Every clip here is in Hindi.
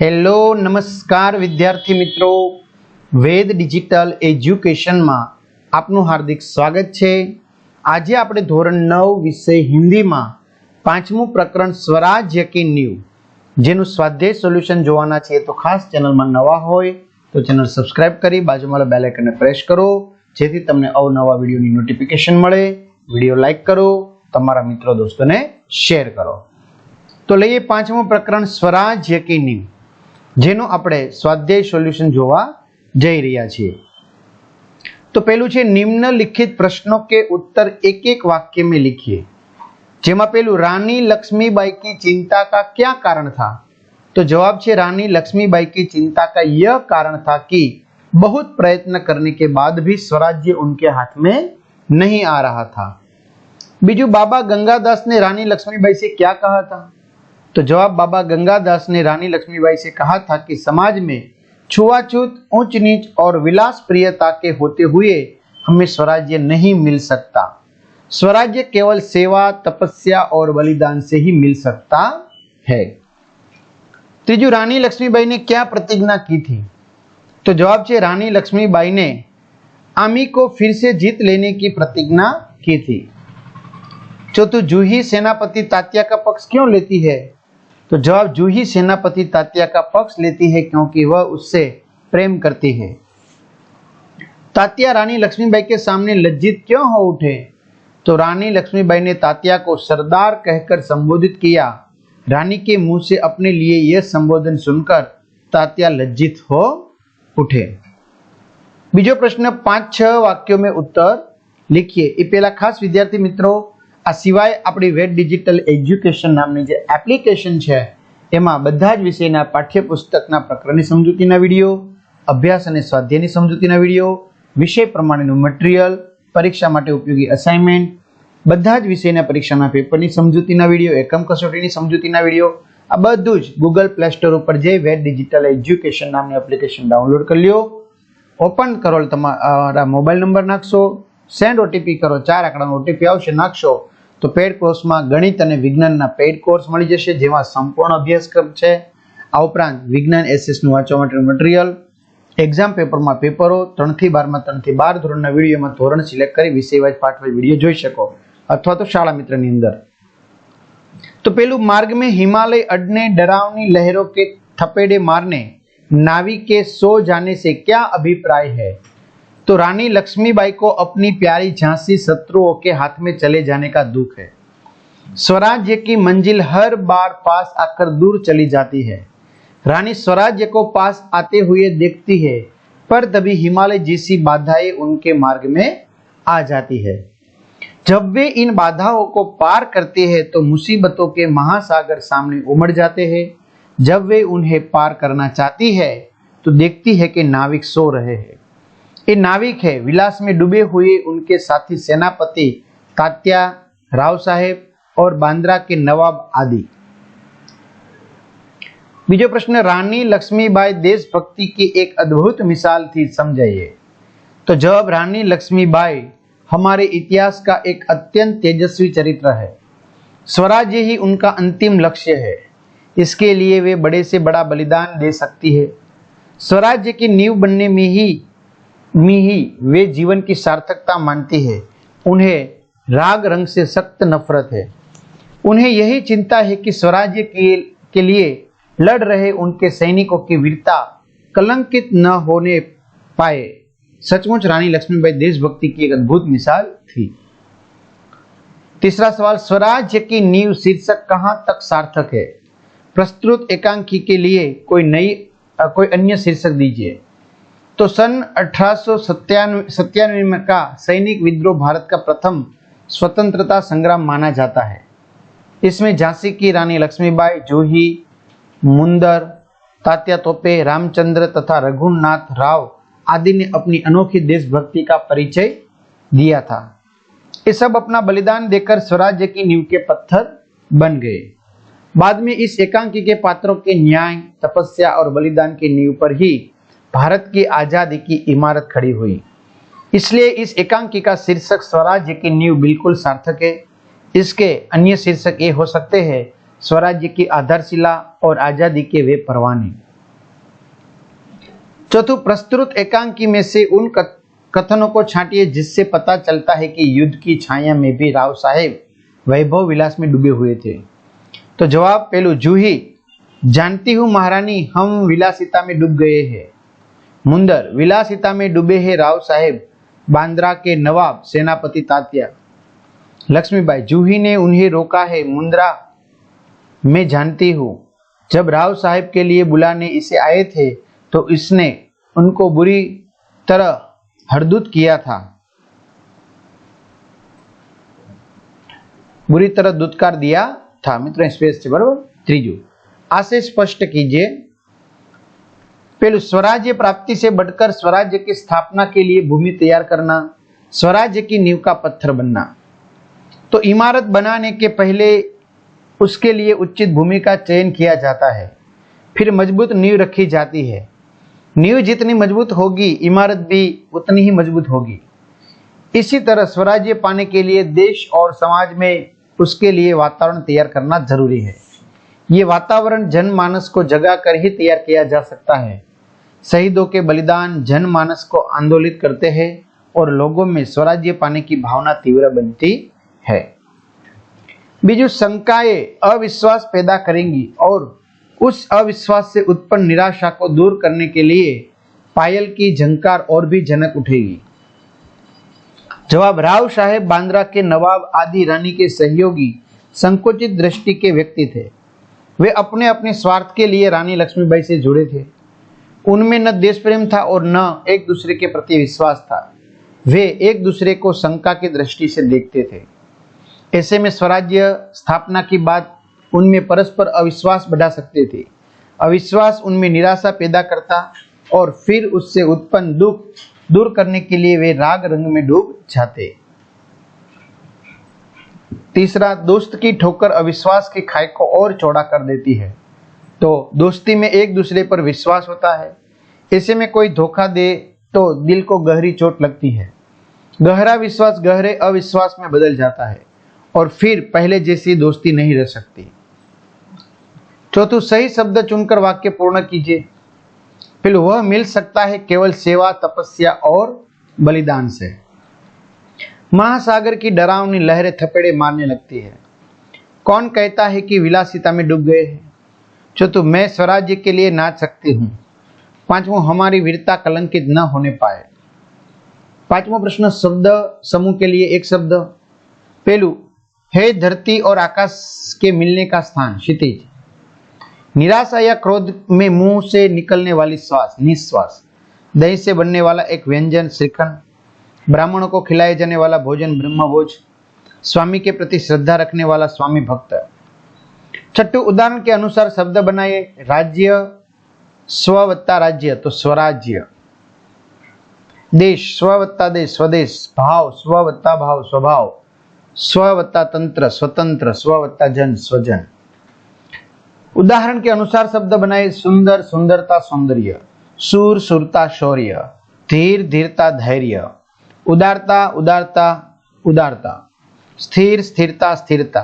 હેલો નમસ્કાર વિદ્યાર્થી મિત્રો, વેદ ડિજિટલ એજ્યુકેશનમાં આપનું હાર્દિક સ્વાગત છે। આજે આપણે ધોરણ 9 વિષય હિન્દીમાં પાંચમું પ્રકરણ સ્વરાજ્ય की नींव જેનું સ્વાધ્યાય સોલ્યુશન જોવાના છે। તો ખાસ ચેનલમાં નવા હોય તો ચેનલ સબસ્ક્રાઇબ કરી બાજુમાં બેલ આઇકનને પ્રેસ કરો જેથી તમને અવનવા વિડીયોની નોટિફિકેશન મળે। વિડીયો લાઈક કરો, તમારા મિત્રો દોસ્તોને શેર કરો। તો લઈએ પાંચમું પ્રકરણ સ્વરાજ્ય की नींव જેનો આપણે સ્વાધ્યાય સોલ્યુશન જોવા જઈ રહ્યા છીએ। તો પહેલું છે निम्नलिखित प्रश्नों के उत्तर एक एक वाक्य में लिखिए। જેમાં પહેલું रानी लक्ष्मीबाई की चिंता का क्या कारण था? तो जवाब છે रानी लक्ष्मीबाई की चिंता का यह कारण था कि बहुत प्रयत्न करने के बाद भी स्वराज्य उनके हाथ में नहीं आ रहा था। बीजू बाबा गंगादास ने रानी लक्ष्मीबाई से क्या कहा था? तो जवाब बाबा गंगादास ने रानी लक्ष्मीबाई से कहा था कि समाज में छुआछूत, ऊंच नीच और विलास प्रियता के होते हुए हमें स्वराज्य नहीं मिल सकता। स्वराज्य केवल सेवा, तपस्या और बलिदान से ही मिल सकता है। तीजू रानी लक्ष्मीबाई ने क्या प्रतिज्ञा की थी? तो जवाब है रानी लक्ष्मीबाई ने आमी को फिर से जीत लेने की प्रतिज्ञा की थी। चौथुं जूही सेनापति तात्या का पक्ष क्यों लेती है? तो जवाब जूही सेनापति तात्या का पक्ष लेती है क्योंकि वह उससे प्रेम करती है। तात्या रानी लक्ष्मीबाई के सामने लज्जित क्यों हो उठे? तो रानी लक्ष्मीबाई ने तात्या को सरदार कहकर संबोधित किया। रानी के मुंह से अपने लिए यह संबोधन सुनकर तात्या लज्जित हो उठे। बीजो प्रश्न 5-6 वाक्यों में उत्तर लिखिए। ये पहला खास विद्यार्थी मित्रों, आ सिवाय अपनी वेद डिजिटल एज्युकेशन नामनी जे एप्लिकेशन है एमां बधा ज विषयना पाठ्यपुस्तकना प्रकरणनी समजूतीना विडियो, अभ्यास अने स्वाध्यायनी समजूतीना विडियो, विषय प्रमाणेनुं मटीरियल, परीक्षा माटे उपयोगी असाइनमेंट, बधा ज विषयना परीक्षाना पेपरनी समजूतीना विडियो, एकम कसोटीनी समजूतीना विडियो आ बधुं ज गूगल प्ले स्टोर पर जई वेद डिजिटल एज्युकेशन नामनी एप्लिकेशन डाउनलॉड कर ल्यो। ओपन करो, तमारा मोबाइल नंबर नाखशो, सेंड ओटीपी करो, 4 आंकड़ानो ओटीपी आवशे, नाखशो तो पेड कोर्स में गणित और विज्ञान पेड कोर्स मळी जशे जेमां संपूर्ण अभ्यासक्रम छे। आ उपरांत विज्ञान एसएस नुं वांचवा माटेनुं मटीरियल, एक्जाम पेपर में पेपरों 3 થી 12 में 3 થી 12 धोरणना विडियो में धोरण सिलेक्ट करी विषय वाइज पाठ वाइज विडियो जोई शको अथवा तो शाला मित्रनी अंदर। तो पेलू मार्ग में हिमालय अडने डरावनी लहरों के थपेड़े मारने नाविक के सो जाने से क्या अभिप्राय है? तो रानी लक्ष्मीबाई को अपनी प्यारी झांसी शत्रुओं के हाथ में चले जाने का दुख है। स्वराज्य की मंजिल हर बार पास आकर दूर चली जाती है। रानी स्वराज्य को पास आते हुए देखती है पर तभी हिमालय जैसी बाधाएं उनके मार्ग में आ जाती है। जब वे इन बाधाओं को पार करते हैं तो मुसीबतों के महासागर सामने उमड़ जाते हैं। जब वे उन्हें पार करना चाहती है तो देखती है कि नाविक सो रहे हैं। ये नाविक है विलास में डूबे हुए उनके साथी सेनापति तात्या, राव साहेब और बांद्रा के नवाब आदि। बीजो प्रश्न रानी लक्ष्मीबाई देशभक्ति की एक अद्भुत मिसाल थी, समझाइए। तो जवाब रानी लक्ष्मीबाई हमारे इतिहास का एक अत्यंत तेजस्वी चरित्र है। स्वराज्य ही उनका अंतिम लक्ष्य है। इसके लिए वे बड़े से बड़ा बलिदान दे सकती है। स्वराज्य की नींव बनने में ही वे जीवन की सार्थकता मानती है। उन्हें राग रंग से सख्त नफरत है। उन्हें यही चिंता है कि स्वराज्य के लिए लड़ रहे उनके सैनिकों की वीरता कलंकित न होने पाए। सचमुच रानी लक्ष्मीबाई देशभक्ति की एक अद्भुत मिसाल थी। तीसरा सवाल, स्वराज्य की नींव शीर्षक कहां तक सार्थक है? प्रस्तुत एकांकी के लिए कोई अन्य शीर्षक दीजिए। तो सन 1897 का सैनिक विद्रोह भारत का प्रथम स्वतंत्रता संग्राम माना जाता है। इसमें झांसी की रानी लक्ष्मीबाई, जूही, मुंदर, तात्या तोपे, रामचंद्र तथा रघुनाथ राव आदि ने अपनी अनोखी देशभक्ति का परिचय दिया था। ये सब अपना बलिदान देकर स्वराज्य की नींव के पत्थर बन गए। बाद में इस एकांकी के पात्रों के न्याय, तपस्या और बलिदान की नींव पर ही भारत की आजादी की इमारत खड़ी हुई। इसलिए इस एकांकी का शीर्षक स्वराज्य की नींव बिल्कुल सार्थक है। इसके अन्य शीर्षक ये हो सकते हैं स्वराज्य की आधारशिला और आजादी के वे परवाने। चौथों, प्रस्तुत एकांकी में से उन कथनों को छांटिए जिससे पता चलता है कि युद्ध की छाया में भी राव साहेब वैभव विलास में डूबे हुए थे। तो जवाब पहलू, जूही, जानती हूँ महारानी, हम विलासिता में डूब गए हैं। मुंदर, विलासिता में डूबे हैं राव साहेब, बांद्रा के नवाब सेनापति तात्या। लक्ष्मीबाई, जूही ने उन्हें रोका है, मुंद्रा मैं जानती हूँ। जब राव साहेब के लिए बुलाने इसे आए थे तो इसने उनको बुरी तरह हरदूत किया था, बुरी तरह दुत्कार दिया था। मित्रों स्पेस છે બરાબર। ત્રીજું, आशय स्पष्ट कीजिए। पहले, स्वराज्य प्राप्ति से बढ़कर स्वराज्य की स्थापना के लिए भूमि तैयार करना, स्वराज्य की नींव का पत्थर बनना। तो इमारत बनाने के पहले उसके लिए उचित भूमि का चयन किया जाता है, फिर मजबूत नींव रखी जाती है। नींव जितनी मजबूत होगी इमारत भी उतनी ही मजबूत होगी। इसी तरह स्वराज्य पाने के लिए देश और समाज में उसके लिए वातावरण तैयार करना जरूरी है। ये वातावरण जनमानस को जगा कर ही तैयार किया जा सकता है। शहीदों के बलिदान जनमानस को आंदोलित करते हैं और लोगों में स्वराज्य पाने की भावना तीव्र बनती है। बीजू, शंकाएं अविश्वास पैदा करेंगी और उस अविश्वास से उत्पन्न निराशा को दूर करने के लिए पायल की झंकार और भी जनक उठेगी। जवाब, राव साहेब बांद्रा के नवाब आदि रानी के सहयोगी संकुचित दृष्टि के व्यक्ति थे। वे अपने अपने स्वार्थ के लिए रानी लक्ष्मीबाई से जुड़े थे। उनमें न देश प्रेम था और न एक दूसरे के प्रति विश्वास था। वे एक दूसरे को शंका की दृष्टि से देखते थे। ऐसे में स्वराज्य स्थापना की बात उनमें परस्पर अविश्वास बढ़ा सकते थे। अविश्वास उनमें निराशा पैदा करता और फिर उससे उत्पन्न दुख दूर करने के लिए वे राग रंग में डूब जाते। तीसरा, दोस्त की ठोकर अविश्वास की खाई को और चौड़ा कर देती है। तो दोस्ती में एक दूसरे पर विश्वास होता है, ऐसे में कोई धोखा दे तो दिल को गहरी चोट लगती है। गहरा विश्वास गहरे अविश्वास में बदल जाता है और फिर पहले जैसी दोस्ती नहीं रह सकती। चौथों, सही शब्द चुनकर वाक्य पूर्ण कीजिए। फिर वह मिल सकता है केवल सेवा, तपस्या और बलिदान से। महासागर की डरावनी लहरें थपेड़े मारने लगती है। कौन कहता है कि विलासिता में डूब गए हैं? चौथों, मैं स्वराज्य के लिए नाच सकती हूँ। पांचवों, हमारी वीरता कलंकित न होने पाए। पांचवों प्रश्न शब्द समूह के लिए एक शब्द। पहलू, है धरती और आकाश के मिलने का स्थान, क्षितिज। निराशा या क्रोध में मुंह से निकलने वाली श्वास, निश्वास। दही से बनने वाला एक व्यंजन, श्रीखंड। ब्राह्मणों को खिलाए जाने वाला भोजन, ब्रह्मभोज। स्वामी के प्रति श्रद्धा रखने वाला स्वामी भक्त। छठों, उदाहरण के अनुसार शब्द बनाइए। राज्य, स्ववत्ता राज्य तो स्वराज्य। देश, स्ववत्ता देश, स्वदेश। भाव, स्ववत्ता भाव, स्वभाव। स्ववत्ता तंत्र, स्वतंत्र। स्ववत्ता जन, स्वजन। उदाहरण के अनुसार शब्द बनाए। सुंदर, सुंदरता, सौंदर्य। शूर, शूरता, शौर्य। धीर, धीरता, धैर्य। उदारता, उदारता, उदारता। स्थिर, स्थिरता, स्थिरता।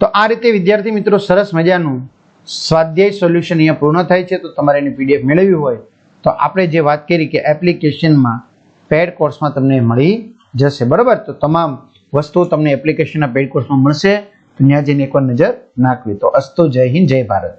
तो आ रीते विद्यार्थी मित्रों सरस मजाનું સ્વાધ્યાય સોલ્યુશન અહીંયા પૂર્ણ થાય છે। તો તમારે એની પીડીએફ મેળવવી હોય તો આપણે જે વાત કરી કે એપ્લિકેશનમાં પેડ કોર્સમાં તમને મળી જશે, બરાબર। તો તમામ વસ્તુઓ તમને એપ્લિકેશનના પેડ કોર્સમાં મળશે, તો ત્યાં જઈને એકવાર નજર નાખવી। તો અસ્તુ, જય હિન્દ, જય ભારત।